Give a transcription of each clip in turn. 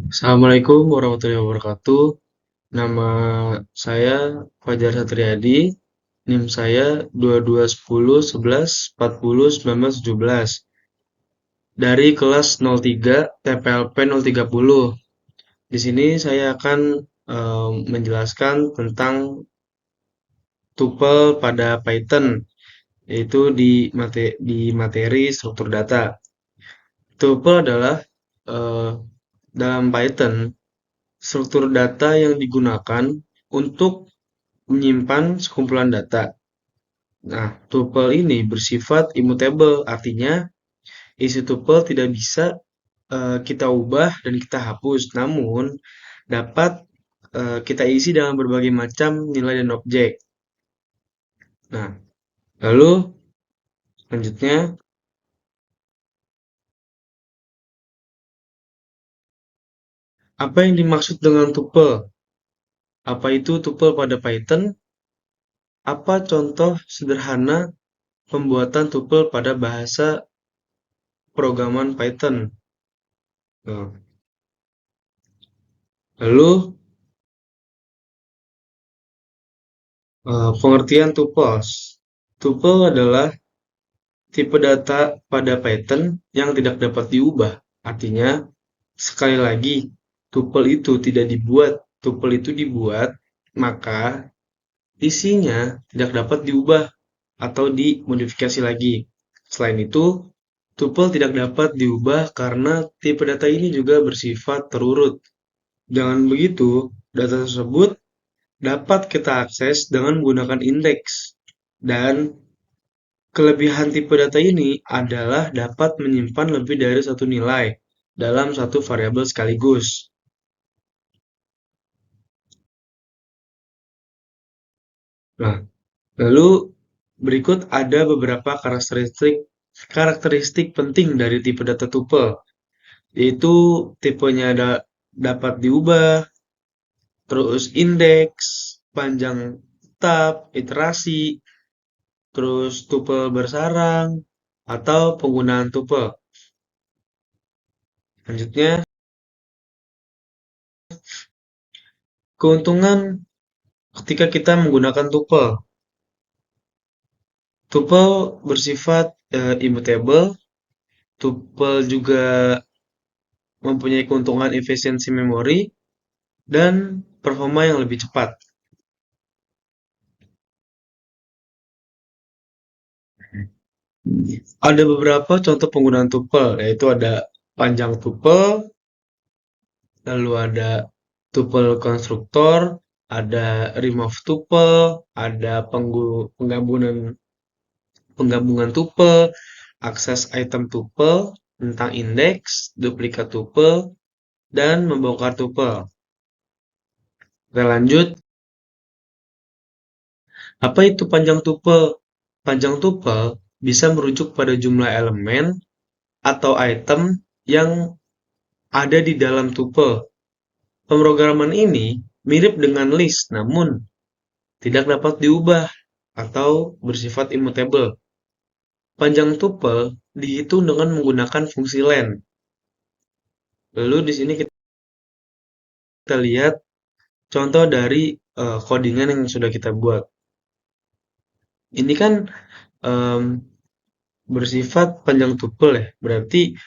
Assalamualaikum warahmatullahi wabarakatuh. Nama saya Fajar Satriadi. NIM saya 221011401917 dari kelas 03 TPLP 030. Di sini saya akan menjelaskan tentang tuple pada Python, yaitu di materi struktur data. Tuple adalah eh, dalam Python struktur data yang digunakan untuk menyimpan sekumpulan data. Nah, tuple ini bersifat immutable, artinya isi tuple tidak bisa kita ubah dan kita hapus, namun dapat kita isi dalam berbagai macam nilai dan objek. Nah, lalu selanjutnya, apa yang dimaksud dengan tuple? Apa itu tuple pada Python? Apa contoh sederhana pembuatan tuple pada bahasa programan Python? Nah, lalu pengertian tuples. Tuple adalah tipe data pada Python yang tidak dapat diubah. Artinya, sekali lagi, tuple itu tidak dibuat. Tuple itu dibuat, maka isinya tidak dapat diubah atau dimodifikasi lagi. Selain itu, tuple tidak dapat diubah karena tipe data ini juga bersifat terurut. Dengan begitu, data tersebut dapat kita akses dengan menggunakan indeks. Dan kelebihan tipe data ini adalah dapat menyimpan lebih dari satu nilai dalam satu variabel sekaligus. Nah, lalu berikut ada beberapa karakteristik penting dari tipe data tuple, yaitu tipenya dapat diubah, terus indeks, panjang tab, iterasi, terus tuple bersarang, atau penggunaan tuple. Selanjutnya, keuntungan ketika kita menggunakan tuple. Tuple bersifat immutable. Tuple juga mempunyai keuntungan efisiensi memori dan performa yang lebih cepat. Ada beberapa contoh penggunaan tuple, yaitu ada panjang tuple, lalu ada tuple konstruktor, ada remove tuple, ada penggabungan penggabungan tuple, akses item tuple, tentang indeks, duplikat tuple, dan membongkar tuple. Kita lanjut, apa itu panjang tuple? Panjang tuple bisa merujuk pada jumlah elemen atau item yang ada di dalam tuple. Pemrograman ini mirip dengan list, namun tidak dapat diubah atau bersifat immutable. Panjang tuple dihitung dengan menggunakan fungsi len. Lalu di sini kita lihat contoh dari codingan yang sudah kita buat. Ini kan em, bersifat panjang tuple ya. Berarti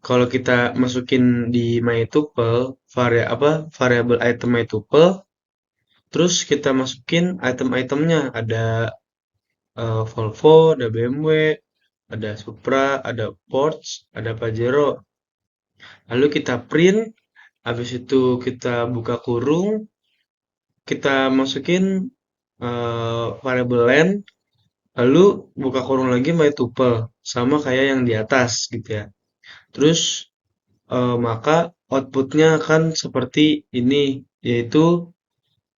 kalau kita masukin di mytuple variabel item mytuple, terus kita masukin item-itemnya ada Volvo, ada BMW, ada Supra, ada Porsche, ada Pajero. Lalu kita print, habis itu kita buka kurung, kita masukin variabel len, lalu buka kurung lagi mytuple, sama kayak yang di atas gitu ya. Terus maka outputnya akan seperti ini, yaitu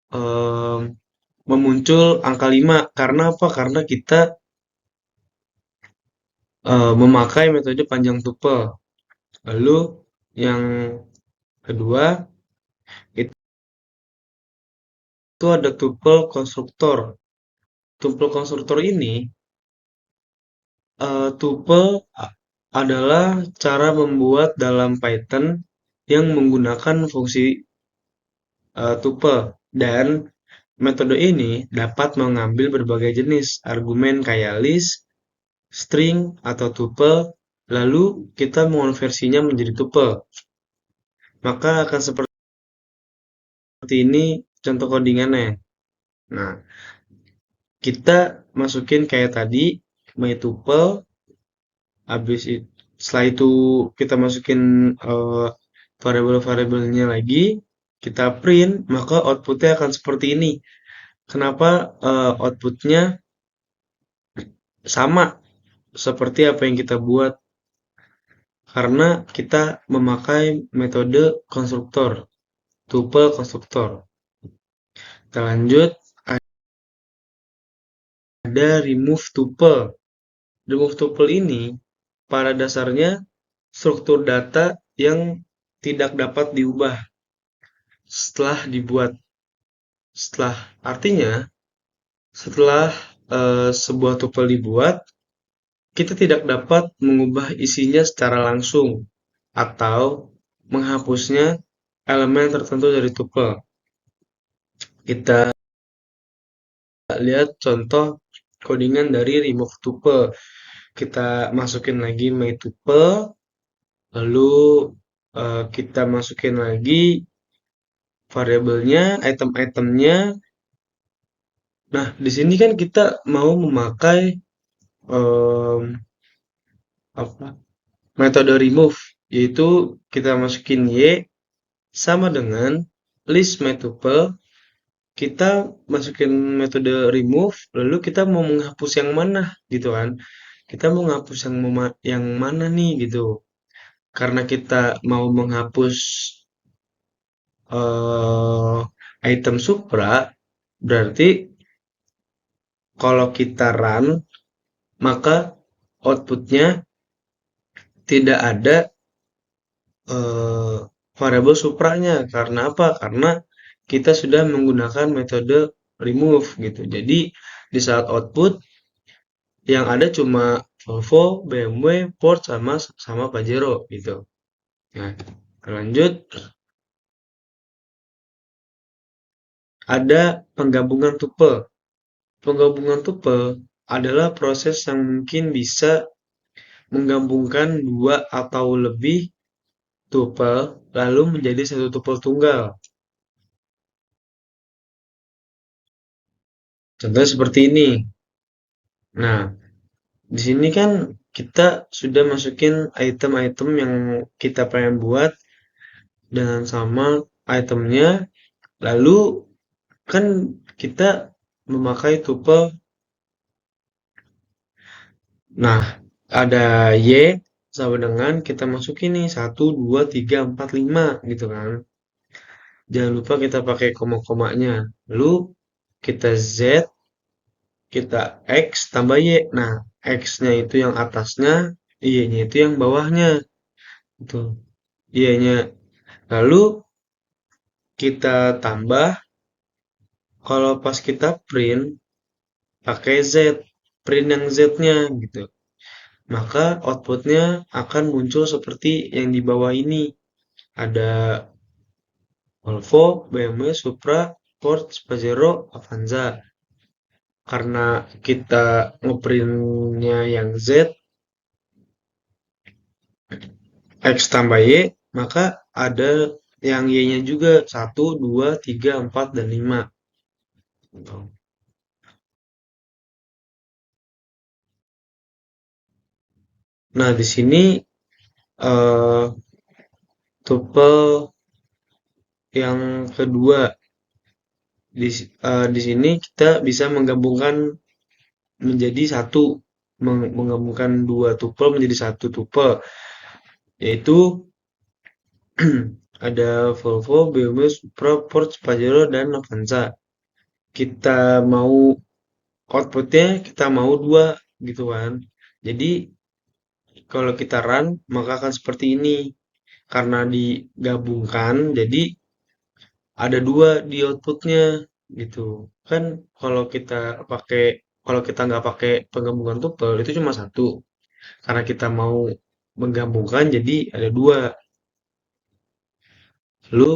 em, memuncul angka 5. Karena apa? Karena kita memakai metode panjang tuple. Lalu yang kedua, itu ada tuple konstruktor. Tuple konstruktor ini, tuple adalah cara membuat dalam Python yang menggunakan fungsi tuple, dan metode ini dapat mengambil berbagai jenis argumen kayak list, string, atau tuple, lalu kita mengonversinya menjadi tuple. Maka akan seperti ini contoh codingannya. Nah, kita masukin kayak tadi mytuple, habis itu setelah itu kita masukin variabel-variabelnya lagi, kita print, maka outputnya akan seperti ini. Kenapa outputnya sama seperti apa yang kita buat? Karena kita memakai metode konstruktor, tuple konstruktor. Kita lanjut, ada remove tuple. Remove tuple ini pada dasarnya struktur data yang tidak dapat diubah setelah dibuat. Artinya setelah sebuah tuple dibuat, kita tidak dapat mengubah isinya secara langsung atau menghapusnya elemen tertentu dari tuple. Kita lihat contoh codingan dari remove tuple. Kita masukin lagi mytuple, lalu kita masukin lagi variabelnya, item-itemnya. Nah, di sini kan kita mau memakai em, apa metode remove, yaitu kita masukin y sama dengan list mytuple, kita masukin metode remove, lalu kita mau menghapus yang mana gitu kan? Kita mau menghapus yang mana nih gitu? Karena kita mau menghapus item supra, berarti kalau kita run, maka outputnya tidak ada variabel supranya. Karena apa? Karena kita sudah menggunakan metode remove gitu. Jadi di saat output yang ada cuma Volvo, BMW, Porsche sama Pajero gitu. Nah, lanjut, ada penggabungan tuple. Penggabungan tuple adalah proses yang mungkin bisa menggabungkan dua atau lebih tuple lalu menjadi satu tuple tunggal. Contohnya seperti ini. Nah, di sini kan kita sudah masukin item-item yang kita pengen buat dengan sama itemnya, lalu kan kita memakai tuple. Nah, ada y sama dengan kita masukin nih 1, 2, 3, 4, 5 gitu kan. Jangan lupa kita pakai koma-komanya. Lalu kita z, kita x tambah y. Nah, x-nya itu yang atasnya, y-nya itu yang bawahnya. Itu y-nya. Lalu kita tambah, kalau pas kita print pakai z, print yang z-nya gitu. Maka outputnya akan muncul seperti yang di bawah ini. Ada Volvo, BMW, Supra, Porsche, Pajero, Avanza. Karena kita ngeprintnya yang Z, X tambah Y, maka ada yang Y-nya juga 1, 2, 3, 4, dan 5. Nah, di sini eh, tuple yang kedua. Di sini kita bisa menggabungkan menjadi satu, menggabungkan dua tuple menjadi satu tuple, yaitu ada Volvo, BMW, Supra, Porsche, Pajero, dan Avanza. Kita mau outputnya kita mau dua gitu kan. Jadi kalau kita run maka akan seperti ini. Karena digabungkan jadi ada dua di outputnya gitu. Kan kalau kita pakai kalau kita nggak pakai penggabungan tuple itu cuma satu. Karena kita mau menggabungkan jadi ada dua. Lalu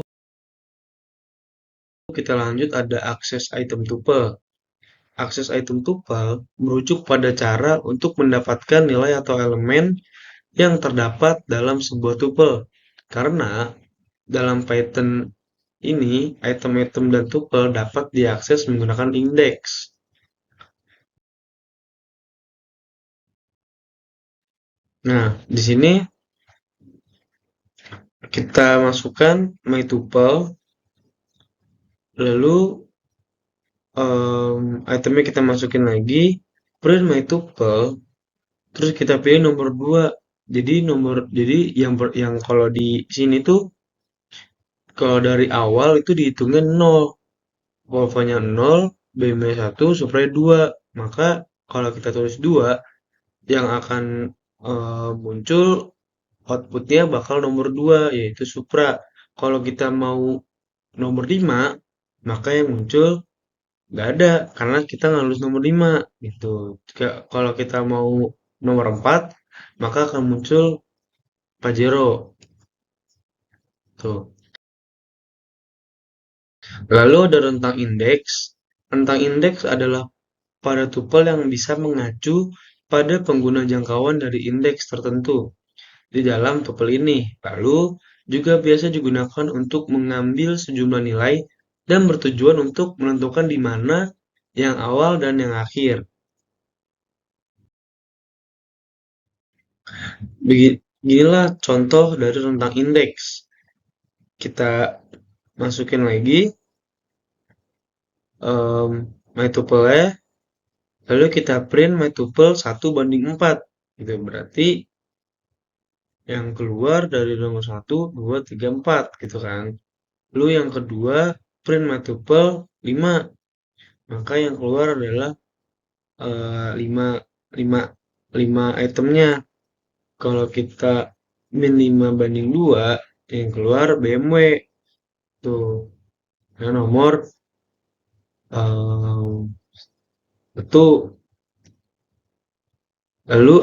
kita lanjut ada akses item tuple. Akses item tuple merujuk pada cara untuk mendapatkan nilai atau elemen yang terdapat dalam sebuah tuple. Karena dalam Python ini, item-item dan tuple dapat diakses menggunakan indeks. Nah, di sini kita masukkan myTuple, lalu itemnya kita masukin lagi, print myTuple, terus kita pilih nomor 2. Jadi yang kalau di sini tuh kalau dari awal itu dihitungnya 0. Volvanya 0, BM-nya 1, supply 2. Maka kalau kita tulis 2, yang akan muncul outputnya bakal nomor 2, yaitu Supra. Kalau kita mau nomor 5, maka yang muncul nggak ada, karena kita nggak lulus nomor 5. Gitu. Kalau kita mau nomor 4, maka akan muncul Pajero. Tuh. Lalu ada rentang indeks. Rentang indeks adalah pada tupel yang bisa mengacu pada pengguna jangkauan dari indeks tertentu di dalam tupel ini. Lalu juga biasa digunakan untuk mengambil sejumlah nilai dan bertujuan untuk menentukan di mana yang awal dan yang akhir. Beginilah contoh dari rentang indeks. Kita masukin lagi mytuple-nya, lalu kita print mytuple 1:4. Gitu, berarti yang keluar dari nomor 1, 2, 3, 4 gitu kan. Lalu yang kedua, print multiple 5. Maka yang keluar adalah 5, 5, 5 itemnya. Kalau kita min 5/2, yang keluar BMW. Tuh, nah, nomor itu. Lalu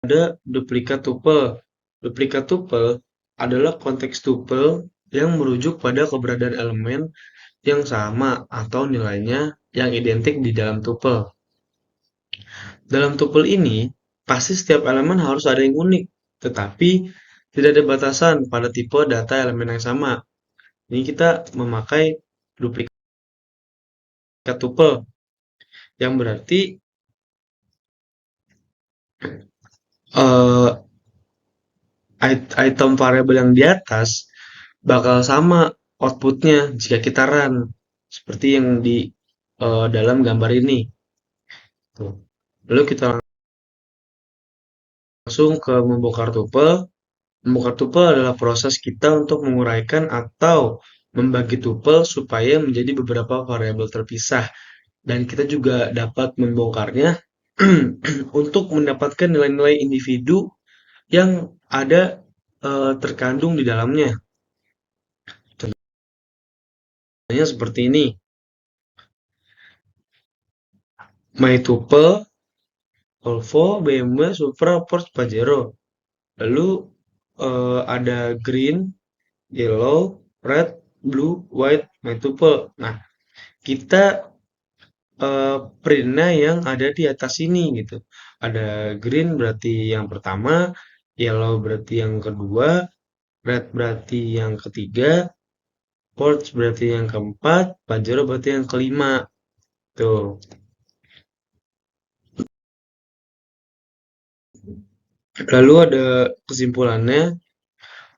ada duplikat tuple. Duplikat tuple adalah konteks tuple yang merujuk pada keberadaan elemen yang sama atau nilainya yang identik di dalam tuple. Dalam tuple ini, pasti setiap elemen harus ada yang unik, tetapi tidak ada batasan pada tipe data elemen yang sama. Ini kita memakai duplikat tuple, yang berarti eh, item variabel yang di atas bakal sama outputnya jika kita run, seperti yang di dalam gambar ini. Tuh. Lalu kita langsung ke membongkar tuple. Membongkar tuple adalah proses kita untuk menguraikan atau membagi tuple supaya menjadi beberapa variabel terpisah. Dan kita juga dapat membongkarnya untuk mendapatkan nilai-nilai individu yang ada terkandung di dalamnya. Contohnya seperti ini. MyTuple, Volvo, BMW, Supra, Porsche, Pajero. Lalu ada green, yellow, red, blue, white, MyTuple. Nah, kita printnya yang ada di atas ini gitu. Ada green berarti yang pertama, yellow berarti yang kedua, red berarti yang ketiga, Porsche berarti yang keempat, Pajero berarti yang kelima. Tuh. Lalu ada kesimpulannya,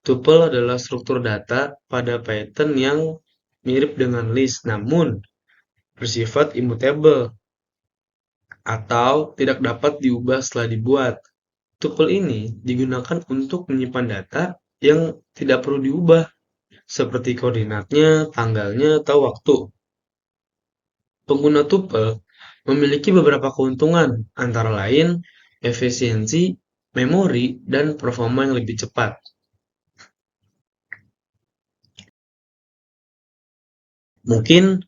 tuple adalah struktur data pada Python yang mirip dengan list, namun bersifat immutable atau tidak dapat diubah setelah dibuat. Tuple ini digunakan untuk menyimpan data yang tidak perlu diubah, seperti koordinatnya, tanggalnya, atau waktu. Pengguna tuple memiliki beberapa keuntungan, antara lain efisiensi, memori, dan performa yang lebih cepat. Mungkin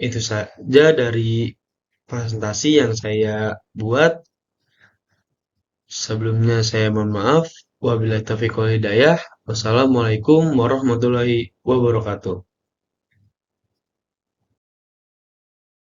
itu saja dari presentasi yang saya buat. Sebelumnya saya mohon maaf. Wabillahi taufiq wal hidayah. Wassalamualaikum warahmatullahi wabarakatuh.